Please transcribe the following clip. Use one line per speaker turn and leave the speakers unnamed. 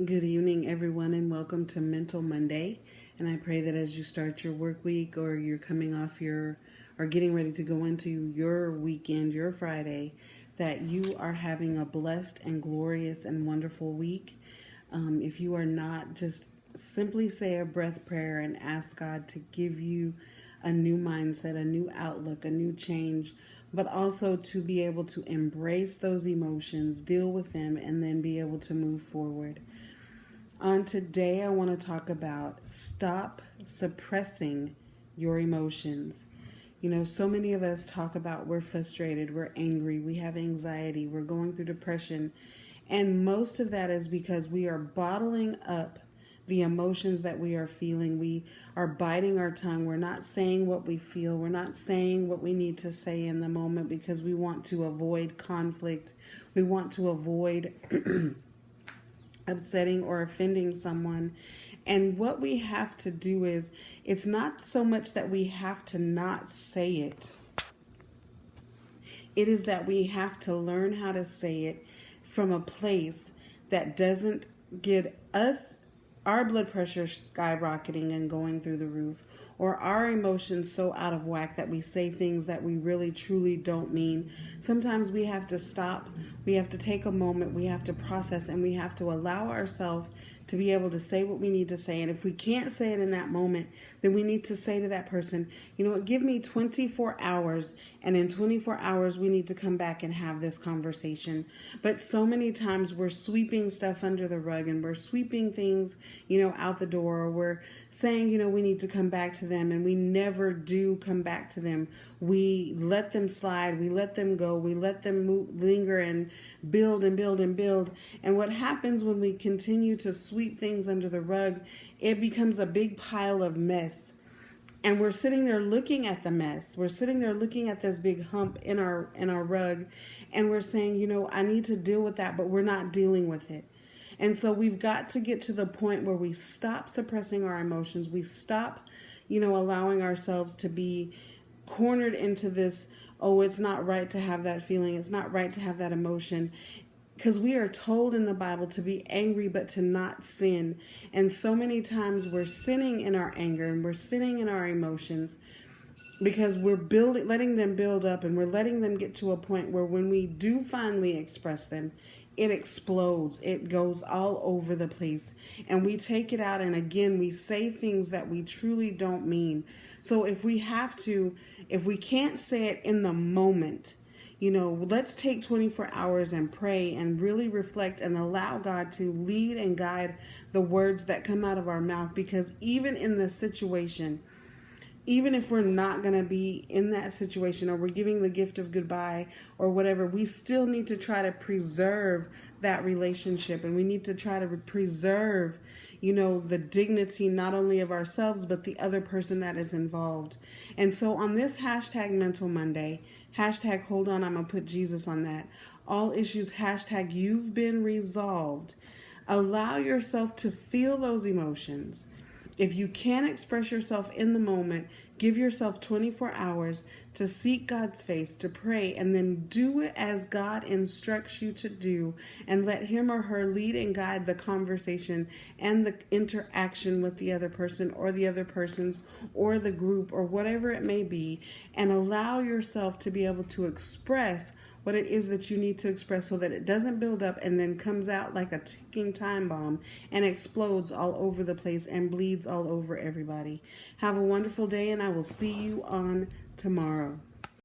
Good evening, everyone, and welcome to Mental Monday. And I pray that as you start your work week or you're coming off or getting ready to go into your weekend, your Friday, that you are having a blessed and glorious and wonderful week. If you are not, just simply say a breath prayer and ask God to give you a new mindset, a new outlook, a new change, but also to be able to embrace those emotions, deal with them, and then be able to move forward. On today, I want to talk about stop suppressing your emotions. You know, so many of us talk about we're frustrated, we're angry, we have anxiety, we're going through depression. And most of that is because we are bottling up the emotions that we are feeling. We are biting our tongue. We're not saying what we feel. We're not saying what we need to say in the moment because we want to avoid conflict. We want to avoid upsetting or offending someone. And what we have to do is, it's not so much that we have to not say it. It is that we have to learn how to say it from a place that doesn't get us, our blood pressure skyrocketing and going through the roof, or our emotions so out of whack that we say things that we really truly don't mean. Sometimes we have to stop, we have to take a moment, we have to process, and we have to allow ourselves to be able to say what we need to say. And if we can't say it in that moment, then we need to say to that person, you know what, give me 24 hours, and in 24 hours we need to come back and have this conversation. But so many times we're sweeping stuff under the rug, and we're sweeping things, out the door, or we're saying, we need to come back to them, and we never do come back to them. We let them slide, we let them go, we let them linger and build and build and build. And what happens when we continue to sweep things under the rug, it becomes a big pile of mess. And we're sitting there looking at the mess. We're sitting there looking at this big hump in our rug, and we're saying, I need to deal with that, but we're not dealing with it. And so we've got to get to the point where we stop suppressing our emotions. We stop, allowing ourselves to be cornered into this, oh, it's not right to have that feeling. It's not right to have that emotion. Because we are told in the Bible to be angry, but to not sin. And so many times we're sinning in our anger, and we're sinning in our emotions because we're letting them build up, and we're letting them get to a point where when we do finally express them, it explodes. It goes all over the place, and we take it out. And again, we say things that we truly don't mean. So if we can't say it in the moment, let's take 24 hours and pray and really reflect and allow God to lead and guide the words that come out of our mouth. Because even in this situation, even if we're not going to be in that situation, or we're giving the gift of goodbye or whatever, we still need to try to preserve that relationship. And we need to try to preserve, the dignity not only of ourselves, but the other person that is involved. And so on this hashtag Mental Monday, hashtag hold on, I'm going to put Jesus on that. All issues, hashtag you've been resolved. Allow yourself to feel those emotions. If you can't express yourself in the moment, give yourself 24 hours to seek God's face, to pray, and then do it as God instructs you to do, and let him or her lead and guide the conversation and the interaction with the other person or the other persons or the group or whatever it may be, and allow yourself to be able to express what it is that you need to express, so that it doesn't build up and then comes out like a ticking time bomb and explodes all over the place and bleeds all over everybody. Have a wonderful day, and I will see you on tomorrow.